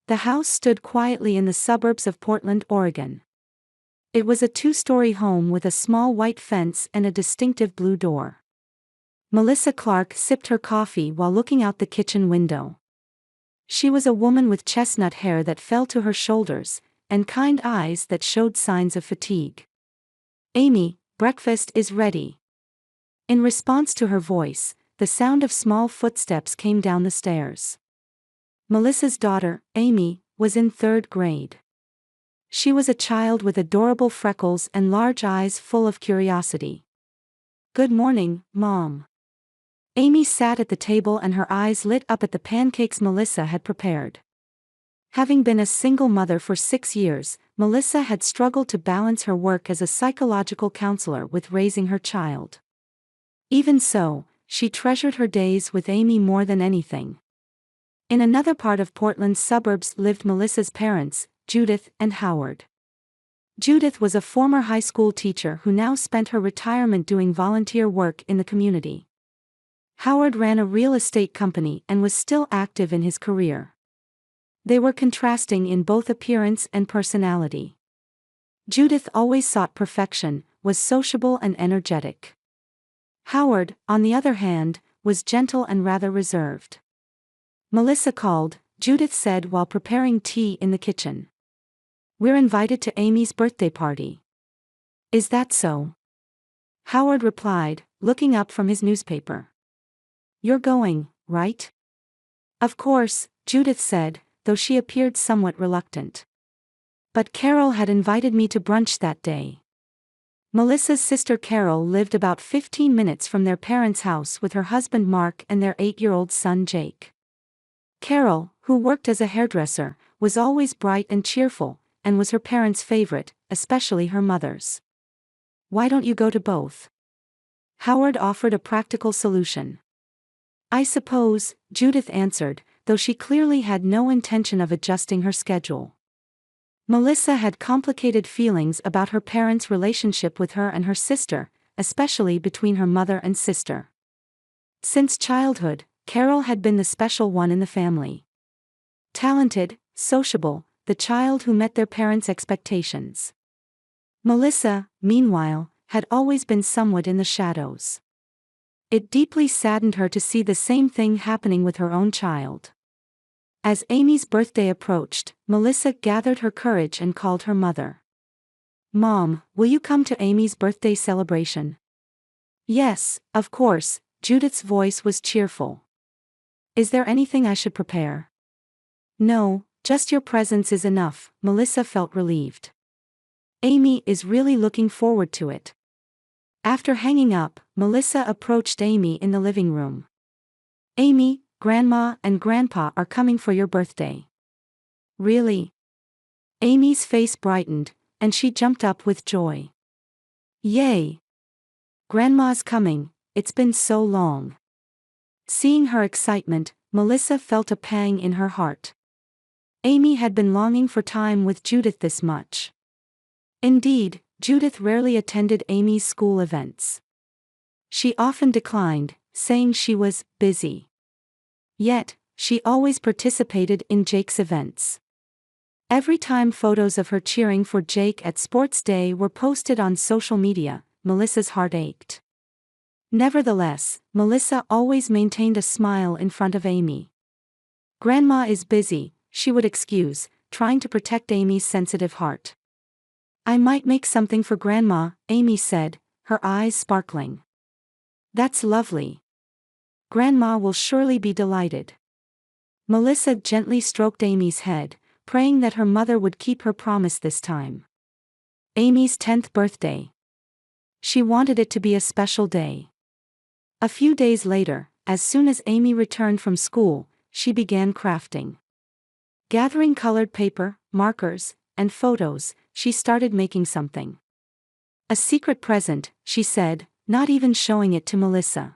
The house stood quietly in the suburbs of Portland, Oregon. It was a two-story home with a small white fence and a distinctive blue door. Melissa Clark sipped her coffee while looking out the kitchen window. She was a woman with chestnut hair that fell to her shoulders, and kind eyes that showed signs of fatigue. "Amy, breakfast is ready." In response to her voice, the sound of small footsteps came down the stairs. Melissa's daughter, Amy, was in 3rd grade. She was a child with adorable freckles and large eyes full of curiosity. "Good morning, Mom." Amy sat at the table and her eyes lit up at the pancakes Melissa had prepared. Having been a single mother for 6 years, Melissa had struggled to balance her work as a psychological counselor with raising her child. Even so, she treasured her days with Amy more than anything. In another part of Portland's suburbs lived Melissa's parents, Judith and Howard. Judith was a former high school teacher who now spent her retirement doing volunteer work in the community. Howard ran a real estate company and was still active in his career. They were contrasting in both appearance and personality. Judith always sought perfection, was sociable and energetic. Howard, on the other hand, was gentle and rather reserved. "Melissa called," Judith said while preparing tea in the kitchen. "We're invited to Amy's birthday party." "Is that so?" Howard replied, looking up from his newspaper. "You're going, right?" "Of course," Judith said, though she appeared somewhat reluctant. "But Carol had invited me to brunch that day." Melissa's sister Carol lived about 15 minutes from their parents' house with her husband Mark and their 8-year-old son Jake. Carol, who worked as a hairdresser, was always bright and cheerful, and was her parents' favorite, especially her mother's. "Why don't you go to both?" Howard offered a practical solution. "I suppose," Judith answered, though she clearly had no intention of adjusting her schedule. Melissa had complicated feelings about her parents' relationship with her and her sister, especially between her mother and sister. Since childhood, Carol had been the special one in the family. Talented, sociable, the child who met their parents' expectations. Melissa, meanwhile, had always been somewhat in the shadows. It deeply saddened her to see the same thing happening with her own child. As Amy's birthday approached, Melissa gathered her courage and called her mother. "Mom, will you come to Amy's birthday celebration?" "Yes, of course," Judith's voice was cheerful. "Is there anything I should prepare?" "No, just your presence is enough," Melissa felt relieved. "Amy is really looking forward to it." After hanging up, Melissa approached Amy in the living room. "Amy, Grandma and Grandpa are coming for your birthday." "Really?" Amy's face brightened, and she jumped up with joy. "Yay! Grandma's coming, it's been so long." Seeing her excitement, Melissa felt a pang in her heart. Amy had been longing for time with Judith this much. Indeed, Judith rarely attended Amy's school events. She often declined, saying she was busy. Yet, she always participated in Jake's events. Every time photos of her cheering for Jake at sports day were posted on social media, Melissa's heart ached. Nevertheless, Melissa always maintained a smile in front of Amy. "Grandma is busy," she would excuse, trying to protect Amy's sensitive heart. "I might make something for Grandma," Amy said, her eyes sparkling. "That's lovely. Grandma will surely be delighted." Melissa gently stroked Amy's head, praying that her mother would keep her promise this time. Amy's 10th birthday. She wanted it to be a special day. A few days later, as soon as Amy returned from school, she began crafting. Gathering colored paper, markers, and photos, she started making something. "A secret present," she said, not even showing it to Melissa.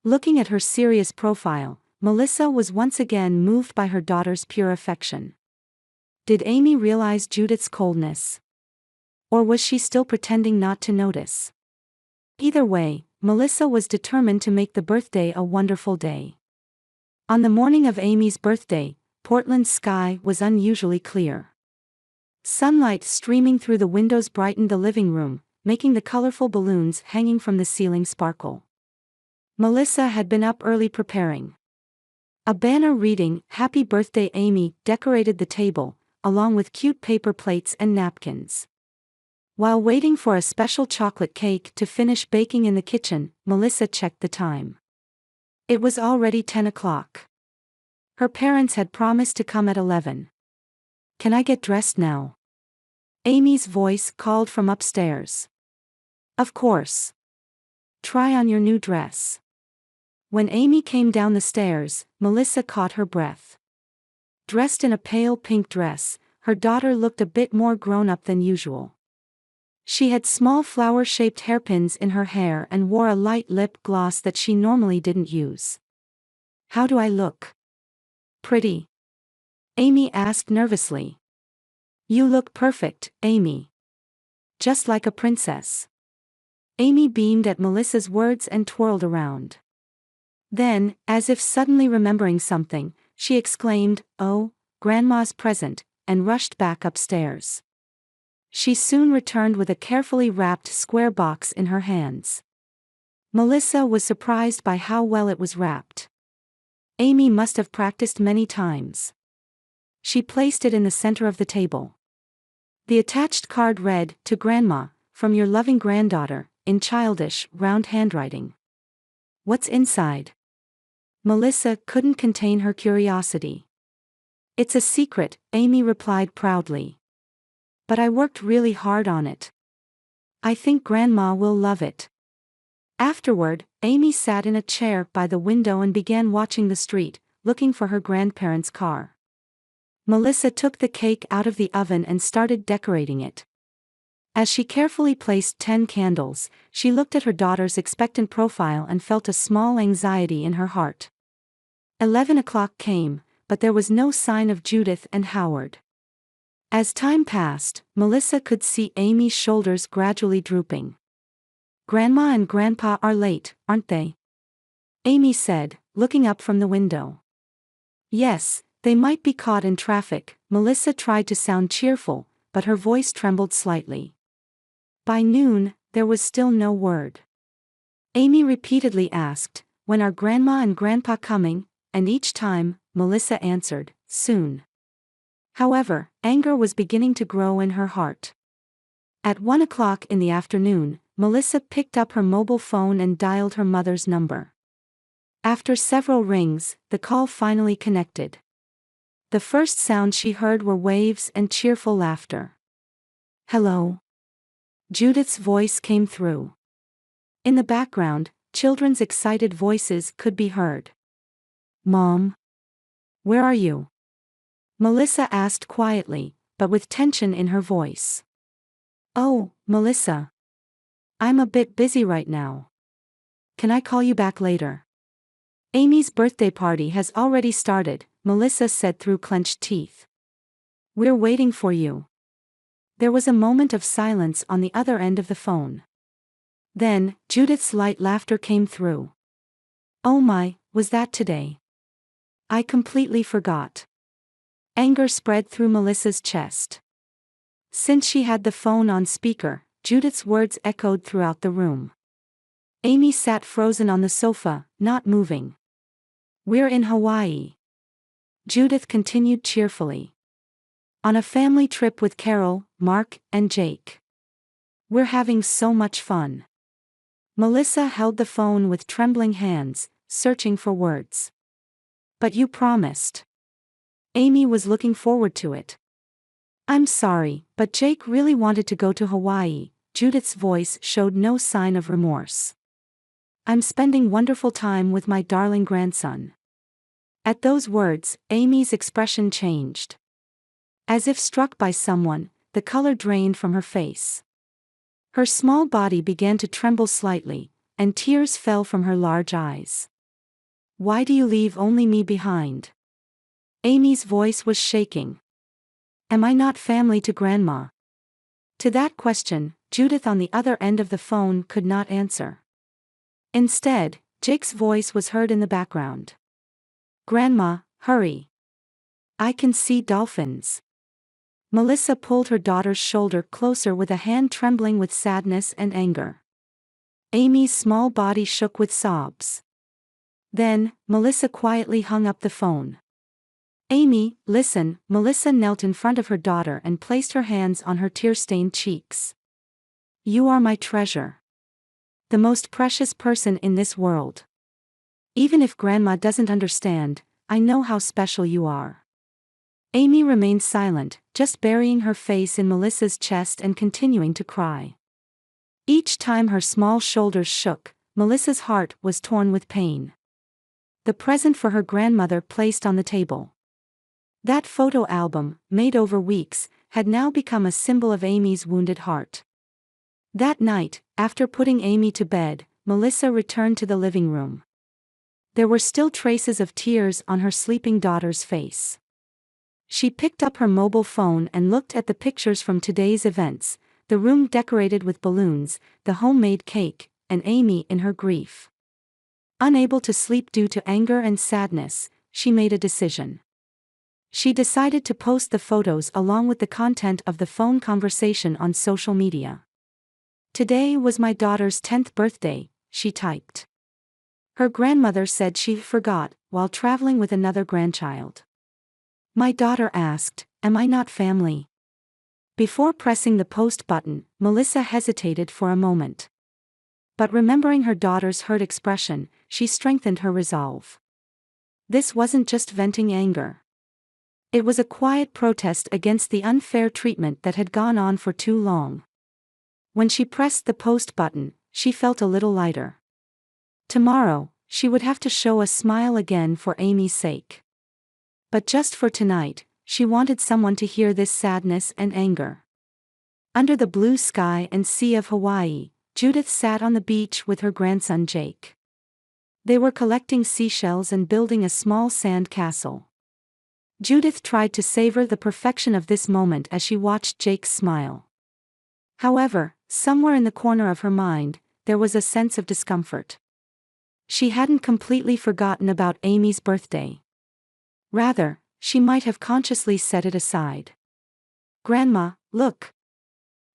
Looking at her serious profile, Melissa was once again moved by her daughter's pure affection. Did Amy realize Judith's coldness? Or was she still pretending not to notice? Either way, Melissa was determined to make the birthday a wonderful day. On the morning of Amy's birthday, Portland's sky was unusually clear. Sunlight streaming through the windows brightened the living room, making the colorful balloons hanging from the ceiling sparkle. Melissa had been up early preparing. A banner reading, "Happy Birthday Amy," decorated the table, along with cute paper plates and napkins. While waiting for a special chocolate cake to finish baking in the kitchen, Melissa checked the time. It was already 10 o'clock. Her parents had promised to come at 11. "Can I get dressed now?" Amy's voice called from upstairs. "Of course. Try on your new dress." When Amy came down the stairs, Melissa caught her breath. Dressed in a pale pink dress, her daughter looked a bit more grown-up than usual. She had small flower-shaped hairpins in her hair and wore a light lip gloss that she normally didn't use. "How do I look?" "Pretty?" Amy asked nervously. "You look perfect, Amy. Just like a princess." Amy beamed at Melissa's words and twirled around. Then, as if suddenly remembering something, she exclaimed, "Oh, Grandma's present," and rushed back upstairs. She soon returned with a carefully wrapped square box in her hands. Melissa was surprised by how well it was wrapped. Amy must have practiced many times. She placed it in the center of the table. The attached card read, "To Grandma, from your loving granddaughter," in childish, round handwriting. "What's inside?" Melissa couldn't contain her curiosity. "It's a secret," Amy replied proudly. "But I worked really hard on it. I think Grandma will love it." Afterward, Amy sat in a chair by the window and began watching the street, looking for her grandparents' car. Melissa took the cake out of the oven and started decorating it. As she carefully placed 10 candles, she looked at her daughter's expectant profile and felt a small anxiety in her heart. 11 o'clock came, but there was no sign of Judith and Howard. As time passed, Melissa could see Amy's shoulders gradually drooping. "Grandma and Grandpa are late, aren't they?" Amy said, looking up from the window. "Yes, they might be caught in traffic." Melissa tried to sound cheerful, but her voice trembled slightly. By noon, there was still no word. Amy repeatedly asked, "When are Grandma and Grandpa coming?" And each time, Melissa answered, "Soon." However, anger was beginning to grow in her heart. At 1 o'clock in the afternoon, Melissa picked up her mobile phone and dialed her mother's number. After several rings, the call finally connected. The first sound she heard were waves and cheerful laughter. "Hello?" Judith's voice came through. In the background, children's excited voices could be heard. "Mom? Where are you?" Melissa asked quietly, but with tension in her voice. "Oh, Melissa. I'm a bit busy right now. Can I call you back later?" "Amy's birthday party has already started," Melissa said through clenched teeth. "We're waiting for you." There was a moment of silence on the other end of the phone. Then, Judith's light laughter came through. "Oh my, was that today? I completely forgot." Anger spread through Melissa's chest. Since she had the phone on speaker, Judith's words echoed throughout the room. Amy sat frozen on the sofa, not moving. "We're in Hawaii," Judith continued cheerfully. "On a family trip with Carol, Mark, and Jake. We're having so much fun." Melissa held the phone with trembling hands, searching for words. "But you promised." Amy was looking forward to it. "I'm sorry, but Jake really wanted to go to Hawaii." Judith's voice showed no sign of remorse. "I'm spending wonderful time with my darling grandson." At those words, Amy's expression changed. As if struck by someone, the color drained from her face. Her small body began to tremble slightly, and tears fell from her large eyes. "Why do you leave only me behind?" Amy's voice was shaking. "Am I not family to Grandma?" To that question, Judith on the other end of the phone could not answer. Instead, Jake's voice was heard in the background. "Grandma, hurry. I can see dolphins. Melissa pulled her daughter's shoulder closer with a hand trembling with sadness and anger. Amy's small body shook with sobs. Then, Melissa quietly hung up the phone. Amy, listen. Melissa knelt in front of her daughter and placed her hands on her tear-stained cheeks. You are my treasure. The most precious person in this world. Even if Grandma doesn't understand, I know how special you are. Amy remained silent, just burying her face in Melissa's chest and continuing to cry. Each time her small shoulders shook, Melissa's heart was torn with pain. The present for her grandmother placed on the table. That photo album, made over weeks, had now become a symbol of Amy's wounded heart. That night, after putting Amy to bed, Melissa returned to the living room. There were still traces of tears on her sleeping daughter's face. She picked up her mobile phone and looked at the pictures from today's events, the room decorated with balloons, the homemade cake, and Amy in her grief. Unable to sleep due to anger and sadness, she made a decision. She decided to post the photos along with the content of the phone conversation on social media. Today was my daughter's 10th birthday, she typed. Her grandmother said she forgot while traveling with another grandchild. My daughter asked, "Am I not family?" Before pressing the post button, Melissa hesitated for a moment. But remembering her daughter's hurt expression, she strengthened her resolve. This wasn't just venting anger. It was a quiet protest against the unfair treatment that had gone on for too long. When she pressed the post button, she felt a little lighter. Tomorrow, she would have to show a smile again for Amy's sake. But just for tonight, she wanted someone to hear this sadness and anger. Under the blue sky and sea of Hawaii, Judith sat on the beach with her grandson Jake. They were collecting seashells and building a small sand castle. Judith tried to savor the perfection of this moment as she watched Jake smile. However, somewhere in the corner of her mind, there was a sense of discomfort. She hadn't completely forgotten about Amy's birthday. Rather, she might have consciously set it aside. Grandma, look.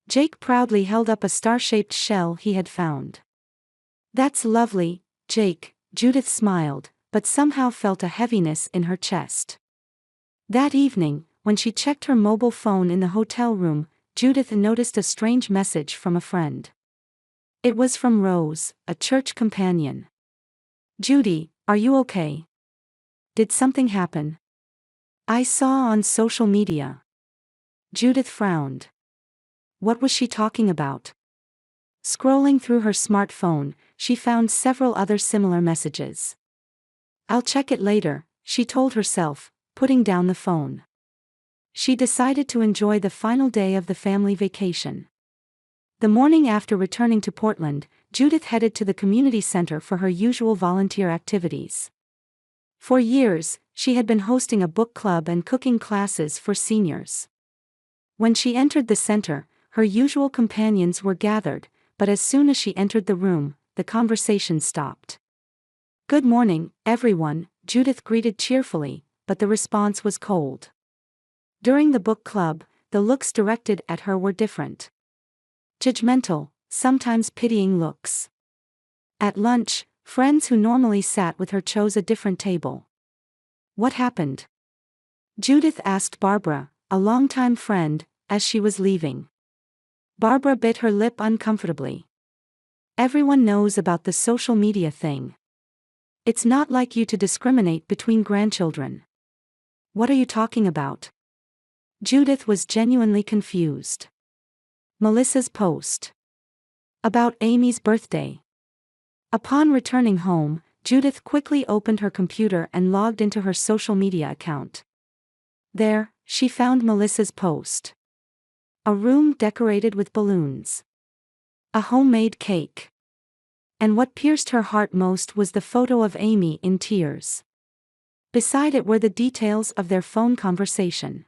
Jake proudly held up a star-shaped shell he had found. That's lovely, Jake, Judith smiled, but somehow felt a heaviness in her chest. That evening, when she checked her mobile phone in the hotel room, Judith noticed a strange message from a friend. It was from Rose, a church companion. Judy, are you okay? Did something happen? I saw on social media. Judith frowned. What was she talking about? Scrolling through her smartphone, she found several other similar messages. I'll check it later, she told herself, putting down the phone. She decided to enjoy the final day of the family vacation. The morning after returning to Portland, Judith headed to the community center for her usual volunteer activities. For years, she had been hosting a book club and cooking classes for seniors. When she entered the center, her usual companions were gathered, but as soon as she entered the room, the conversation stopped. Good morning, everyone, Judith greeted cheerfully, but the response was cold. During the book club, the looks directed at her were different. Judgmental, sometimes pitying looks. At lunch, friends who normally sat with her chose a different table. What happened? Judith asked Barbara, a longtime friend, as she was leaving. Barbara bit her lip uncomfortably. Everyone knows about the social media thing. It's not like you to discriminate between grandchildren. What are you talking about? Judith was genuinely confused. Melissa's post. About Amy's birthday. Upon returning home, Judith quickly opened her computer and logged into her social media account. There, she found Melissa's post. A room decorated with balloons. A homemade cake. And what pierced her heart most was the photo of Amy in tears. Beside it were the details of their phone conversation.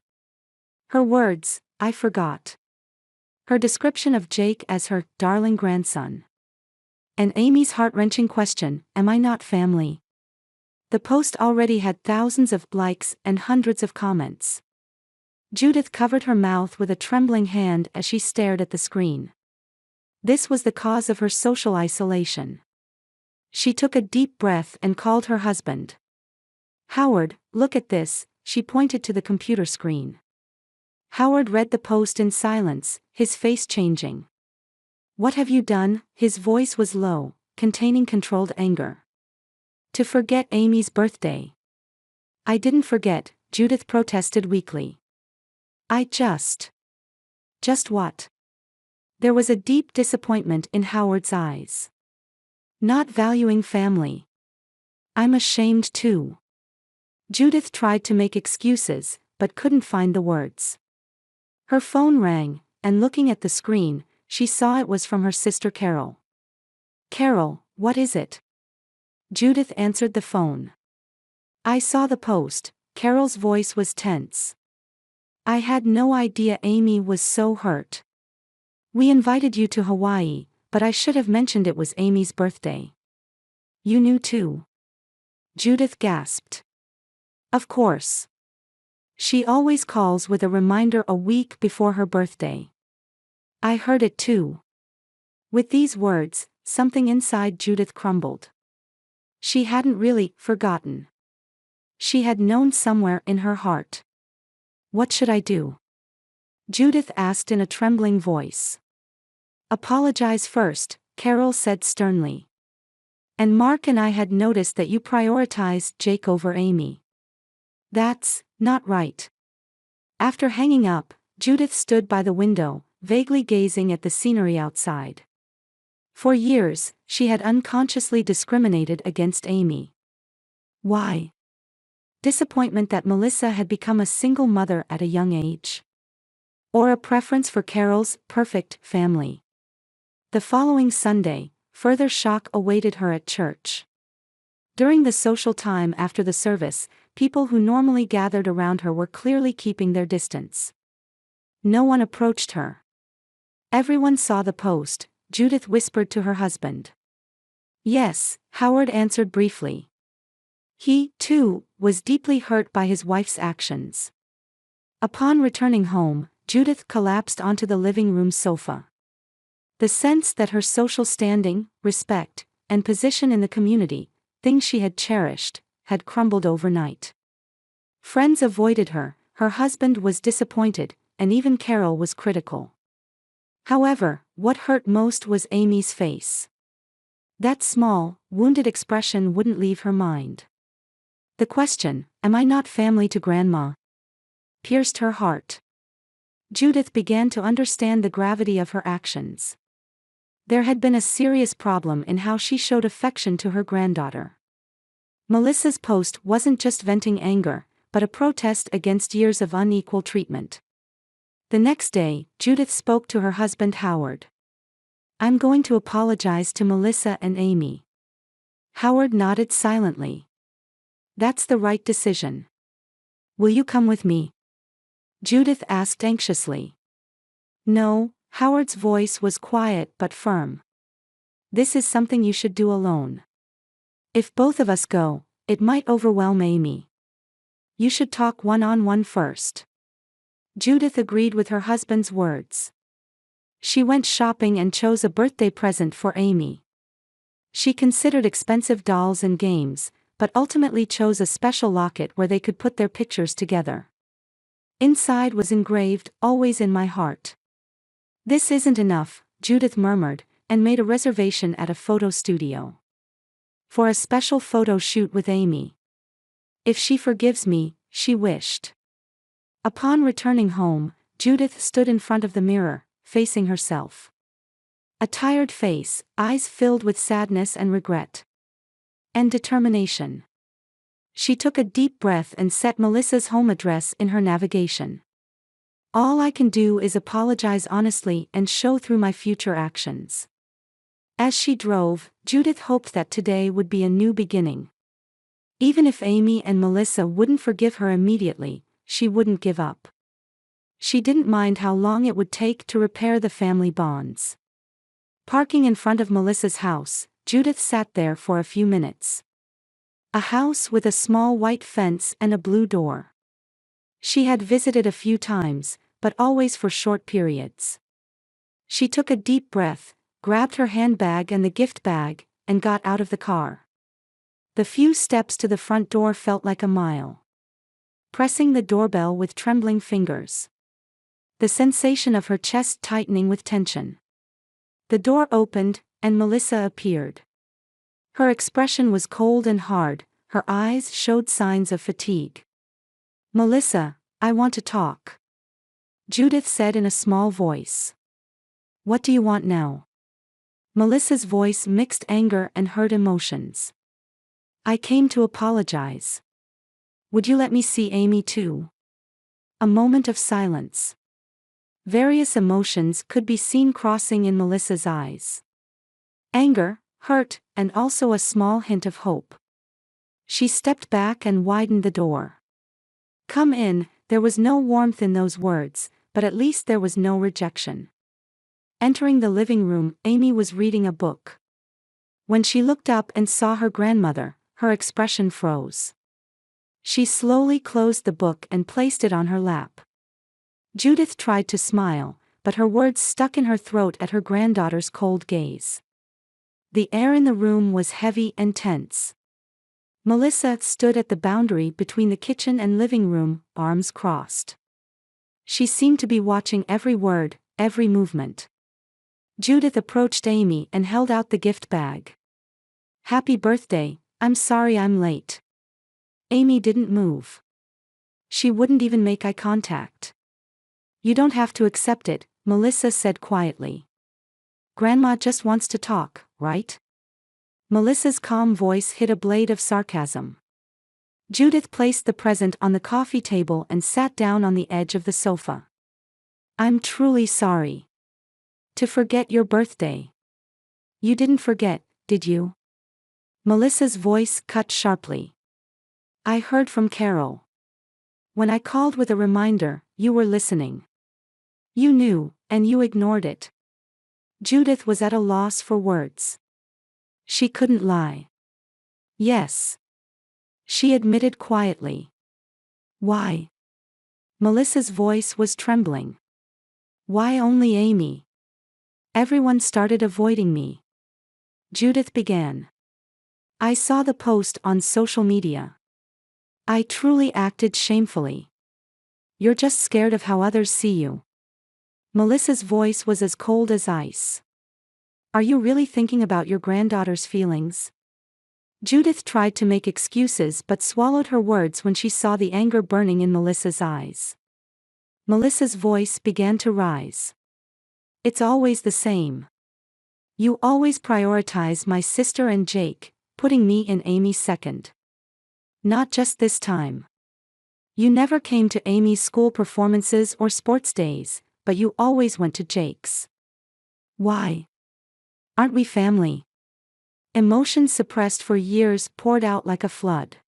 Her words, I forgot. Her description of Jake as her darling grandson. And Amy's heart-wrenching question, am I not family? The post already had thousands of likes and hundreds of comments. Judith covered her mouth with a trembling hand as she stared at the screen. This was the cause of her social isolation. She took a deep breath and called her husband. "Howard, look at this," she pointed to the computer screen. Howard read the post in silence, his face changing. "What have you done?" His voice was low, containing controlled anger. "To forget Amy's birthday." "I didn't forget," Judith protested weakly. "I just what?" There was a deep disappointment in Howard's eyes. "Not valuing family. I'm ashamed too." Judith tried to make excuses, but couldn't find the words. Her phone rang, and looking at the screen, she saw it was from her sister Carol. "Carol, what is it?" Judith answered the phone. "I saw the post." Carol's voice was tense. "I had no idea Amy was so hurt. We invited you to Hawaii, but I should have mentioned it was Amy's birthday." "You knew too?" Judith gasped. "Of course. She always calls with a reminder a week before her birthday. I heard it too." With these words, something inside Judith crumbled. She hadn't really forgotten. She had known somewhere in her heart. "What should I do?" Judith asked in a trembling voice. "Apologize first," Carol said sternly. "And Mark and I had noticed that you prioritized Jake over Amy. That's not right." After hanging up, Judith stood by the window, vaguely gazing at the scenery outside. For years, she had unconsciously discriminated against Amy. Why? Disappointment that Melissa had become a single mother at a young age? Or a preference for Carol's perfect family? The following Sunday, further shock awaited her at church. During the social time after the service, people who normally gathered around her were clearly keeping their distance. No one approached her. "Everyone saw the post," Judith whispered to her husband. "Yes," Howard answered briefly. He, too, was deeply hurt by his wife's actions. Upon returning home, Judith collapsed onto the living room sofa. The sense that her social standing, respect, and position in the community, things she had cherished, had crumbled overnight. Friends avoided her, her husband was disappointed, and even Carol was critical. However, what hurt most was Amy's face. That small, wounded expression wouldn't leave her mind. The question, "Am I not family to Grandma?" pierced her heart. Judith began to understand the gravity of her actions. There had been a serious problem in how she showed affection to her granddaughter. Melissa's post wasn't just venting anger, but a protest against years of unequal treatment. The next day, Judith spoke to her husband Howard. "I'm going to apologize to Melissa and Amy." Howard nodded silently. "That's the right decision. Will you come with me?" Judith asked anxiously. "No," Howard's voice was quiet but firm. "This is something you should do alone. If both of us go, it might overwhelm Amy. You should talk one-on-one first." Judith agreed with her husband's words. She went shopping and chose a birthday present for Amy. She considered expensive dolls and games, but ultimately chose a special locket where they could put their pictures together. Inside was engraved, "Always in my heart." "This isn't enough," Judith murmured, and made a reservation at a photo studio. For a special photo shoot with Amy. "If she forgives me," she wished. Upon returning home, Judith stood in front of the mirror, facing herself. A tired face, eyes filled with sadness and regret. And determination. She took a deep breath and set Melissa's home address in her navigation. "All I can do is apologize honestly and show through my future actions." As she drove, Judith hoped that today would be a new beginning. Even if Amy and Melissa wouldn't forgive her immediately, she wouldn't give up. She didn't mind how long it would take to repair the family bonds. Parking in front of Melissa's house, Judith sat there for a few minutes. A house with a small white fence and a blue door. She had visited a few times, but always for short periods. She took a deep breath, grabbed her handbag and the gift bag, and got out of the car. The few steps to the front door felt like a mile. Pressing the doorbell with trembling fingers. The sensation of her chest tightening with tension. The door opened, and Melissa appeared. Her expression was cold and hard, her eyes showed signs of fatigue. "Melissa, I want to talk," Judith said in a small voice. "What do you want now?" Melissa's voice mixed anger and hurt emotions. "I came to apologize. Would you let me see Amy too?" A moment of silence. Various emotions could be seen crossing in Melissa's eyes. Anger, hurt, and also a small hint of hope. She stepped back and widened the door. "Come in." There was no warmth in those words, but at least there was no rejection. Entering the living room, Amy was reading a book. When she looked up and saw her grandmother, her expression froze. She slowly closed the book and placed it on her lap. Judith tried to smile, but her words stuck in her throat at her granddaughter's cold gaze. The air in the room was heavy and tense. Melissa stood at the boundary between the kitchen and living room, arms crossed. She seemed to be watching every word, every movement. Judith approached Amy and held out the gift bag. "Happy birthday, I'm sorry I'm late." Amy didn't move. She wouldn't even make eye contact. "You don't have to accept it," Melissa said quietly. "Grandma just wants to talk, right?" Melissa's calm voice hit a blade of sarcasm. Judith placed the present on the coffee table and sat down on the edge of the sofa. "I'm truly sorry. To forget your birthday." "You didn't forget, did you?" Melissa's voice cut sharply. "I heard from Carol. When I called with a reminder, you were listening. You knew, and you ignored it." Judith was at a loss for words. She couldn't lie. "Yes," she admitted quietly. "Why?" Melissa's voice was trembling. "Why only Amy? Everyone started avoiding me." Judith began. "I saw the post on social media. I truly acted shamefully. You're just scared of how others see you." Melissa's voice was as cold as ice. "Are you really thinking about your granddaughter's feelings?" Judith tried to make excuses but swallowed her words when she saw the anger burning in Melissa's eyes. Melissa's voice began to rise. "It's always the same. You always prioritize my sister and Jake, putting me and Amy second. Not just this time. You never came to Amy's school performances or sports days, but you always went to Jake's. Why? Aren't we family?" Emotions suppressed for years poured out like a flood.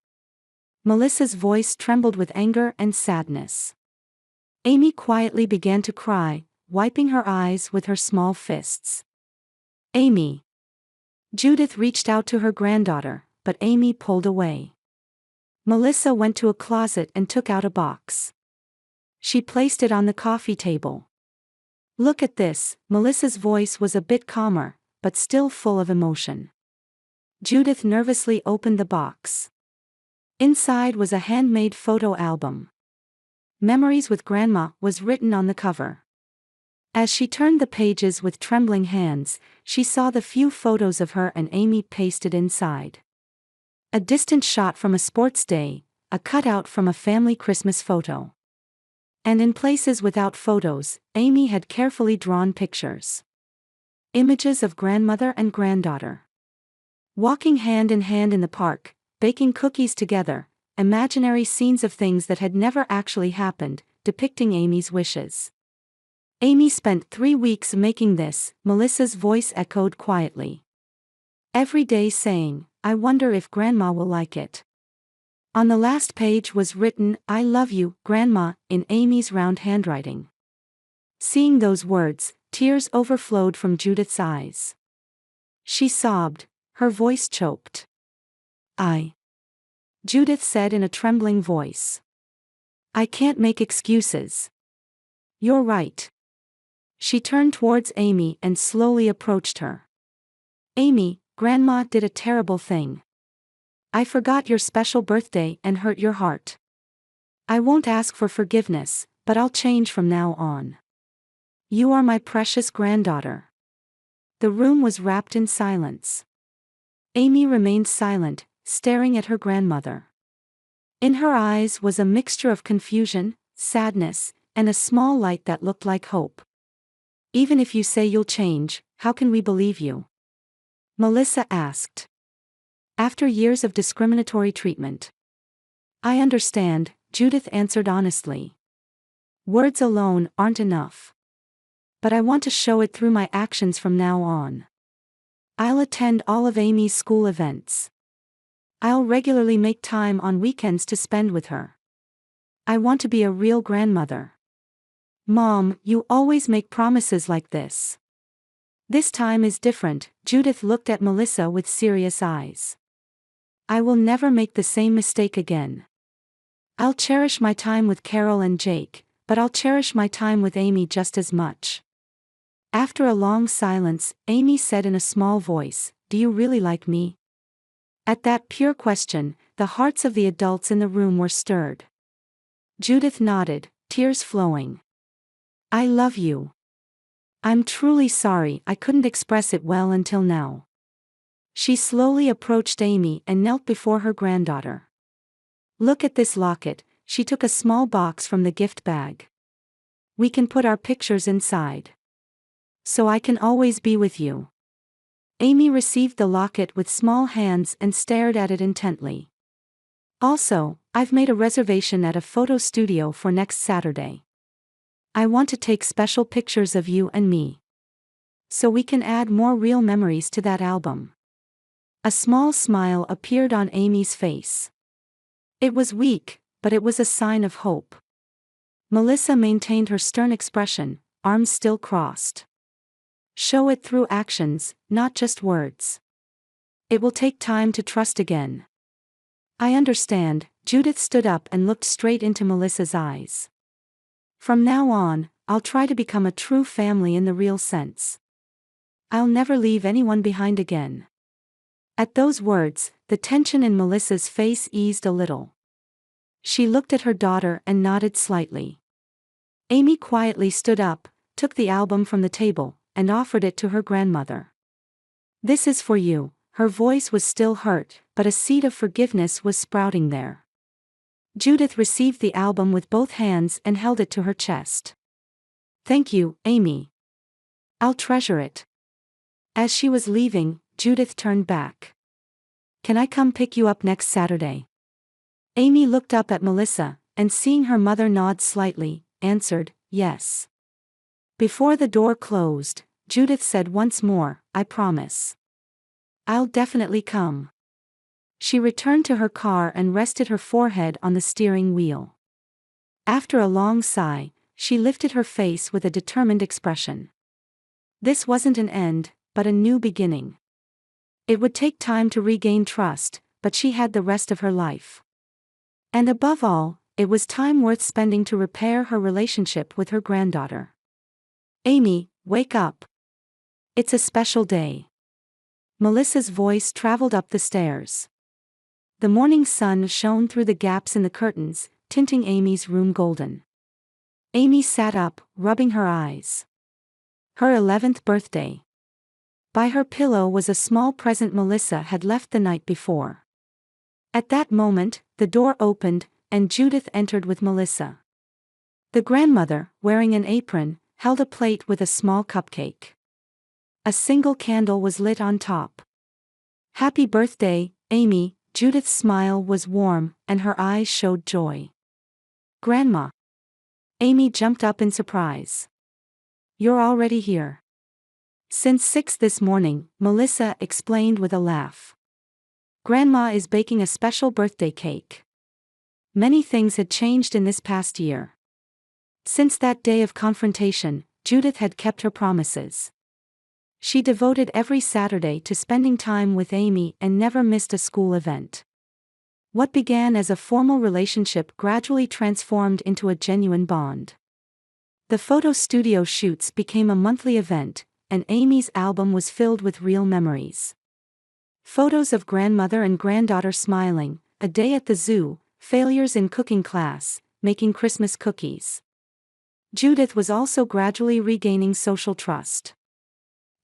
Melissa's voice trembled with anger and sadness. Amy quietly began to cry, wiping her eyes with her small fists. "Amy." Judith reached out to her granddaughter, but Amy pulled away. Melissa went to a closet and took out a box. She placed it on the coffee table. "Look at this." Melissa's voice was a bit calmer, but still full of emotion. Judith nervously opened the box. Inside was a handmade photo album. "Memories with Grandma" was written on the cover. As she turned the pages with trembling hands, she saw the few photos of her and Amy pasted inside. A distant shot from a sports day, a cutout from a family Christmas photo. And in places without photos, Amy had carefully drawn pictures. Images of grandmother and granddaughter. Walking hand in hand in the park, baking cookies together, imaginary scenes of things that had never actually happened, depicting Amy's wishes. "Amy spent 3 weeks making this," Melissa's voice echoed quietly. "Every day saying, 'I wonder if Grandma will like it.'" On the last page was written, "I love you, Grandma," in Amy's round handwriting. Seeing those words, tears overflowed from Judith's eyes. She sobbed, her voice choked. "I Judith said in a trembling voice. I can't make excuses. You're right. She turned towards Amy and slowly approached her. Amy, Grandma did a terrible thing. I forgot your special birthday and hurt your heart. I won't ask for forgiveness, but I'll change from now on. You are my precious granddaughter. The room was wrapped in silence. Amy remained silent, staring at her grandmother. In her eyes was a mixture of confusion, sadness, and a small light that looked like hope. Even if you say you'll change, how can we believe you? Melissa asked. After years of discriminatory treatment. I understand, Judith answered honestly. Words alone aren't enough. But I want to show it through my actions from now on. I'll attend all of Amy's school events. I'll regularly make time on weekends to spend with her. I want to be a real grandmother. Mom, you always make promises like this. This time is different, Judith looked at Melissa with serious eyes. I will never make the same mistake again. I'll cherish my time with Carol and Jake, but I'll cherish my time with Amy just as much. After a long silence, Amy said in a small voice, Do you really like me? At that pure question, the hearts of the adults in the room were stirred. Judith nodded, tears flowing. I love you. I'm truly sorry I couldn't express it well until now. She slowly approached Amy and knelt before her granddaughter. Look at this locket, she took a small box from the gift bag. We can put our pictures inside. So I can always be with you. Amy received the locket with small hands and stared at it intently. Also, I've made a reservation at a photo studio for next Saturday. I want to take special pictures of you and me. So we can add more real memories to that album. A small smile appeared on Amy's face. It was weak, but it was a sign of hope. Melissa maintained her stern expression, arms still crossed. Show it through actions, not just words. It will take time to trust again. I understand, Judith stood up and looked straight into Melissa's eyes. From now on, I'll try to become a true family in the real sense. I'll never leave anyone behind again. At those words, the tension in Melissa's face eased a little. She looked at her daughter and nodded slightly. Amy quietly stood up, took the album from the table, and offered it to her grandmother. This is for you. Her voice was still hurt, but a seed of forgiveness was sprouting there. Judith received the album with both hands and held it to her chest. Thank you, Amy. I'll treasure it. As she was leaving, Judith turned back. Can I come pick you up next Saturday? Amy looked up at Melissa, and seeing her mother nod slightly, answered, yes. Before the door closed, Judith said once more, I promise. I'll definitely come. She returned to her car and rested her forehead on the steering wheel. After a long sigh, she lifted her face with a determined expression. This wasn't an end, but a new beginning. It would take time to regain trust, but she had the rest of her life. And above all, it was time worth spending to repair her relationship with her granddaughter. Amy, wake up. It's a special day. Melissa's voice traveled up the stairs. The morning sun shone through the gaps in the curtains, tinting Amy's room golden. Amy sat up, rubbing her eyes. Her 11th birthday. By her pillow was a small present Melissa had left the night before. At that moment, the door opened, and Judith entered with Melissa. The grandmother, wearing an apron, held a plate with a small cupcake. A single candle was lit on top. Happy birthday, Amy. Judith's smile was warm, and her eyes showed joy. Grandma. Amy jumped up in surprise. You're already here. Since 6 this morning, Melissa explained with a laugh. Grandma is baking a special birthday cake. Many things had changed in this past year. Since that day of confrontation, Judith had kept her promises. She devoted every Saturday to spending time with Amy and never missed a school event. What began as a formal relationship gradually transformed into a genuine bond. The photo studio shoots became a monthly event, and Amy's album was filled with real memories. Photos of grandmother and granddaughter smiling, a day at the zoo, failures in cooking class, making Christmas cookies. Judith was also gradually regaining social trust.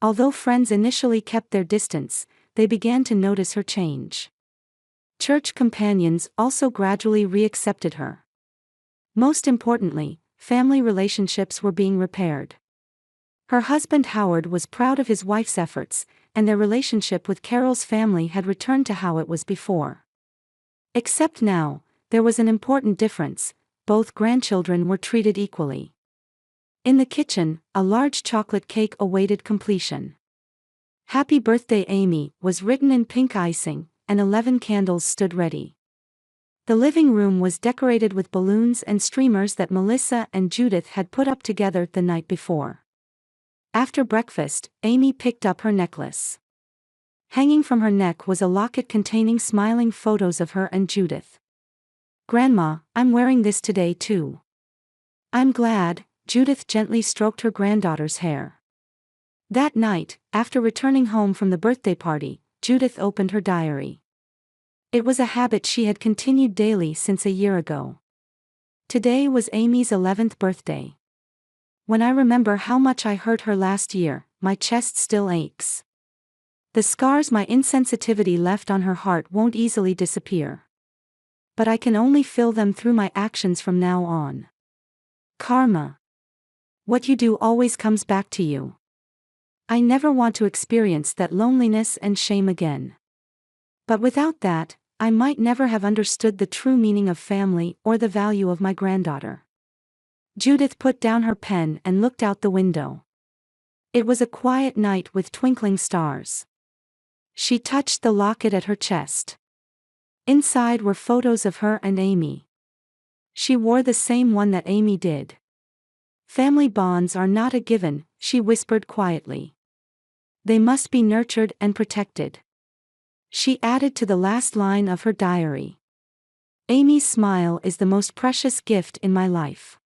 Although friends initially kept their distance, they began to notice her change. Church companions also gradually reaccepted her. Most importantly, family relationships were being repaired. Her husband Howard was proud of his wife's efforts, and their relationship with Carol's family had returned to how it was before. Except now, there was an important difference: both grandchildren were treated equally. In the kitchen, a large chocolate cake awaited completion. "Happy Birthday, Amy" was written in pink icing, and 11 candles stood ready. The living room was decorated with balloons and streamers that Melissa and Judith had put up together the night before. After breakfast, Amy picked up her necklace. Hanging from her neck was a locket containing smiling photos of her and Judith. "Grandma, I'm wearing this today too." "I'm glad," Judith gently stroked her granddaughter's hair. That night, after returning home from the birthday party, Judith opened her diary. It was a habit she had continued daily since a year ago. Today was Amy's 11th birthday. "When I remember how much I hurt her last year, my chest still aches. The scars my insensitivity left on her heart won't easily disappear. But I can only fill them through my actions from now on. Karma. What you do always comes back to you. I never want to experience that loneliness and shame again. But without that, I might never have understood the true meaning of family or the value of my granddaughter." Judith put down her pen and looked out the window. It was a quiet night with twinkling stars. She touched the locket at her chest. Inside were photos of her and Amy. She wore the same one that Amy did. "Family bonds are not a given," she whispered quietly. "They must be nurtured and protected." She added to the last line of her diary. "Amy's smile is the most precious gift in my life."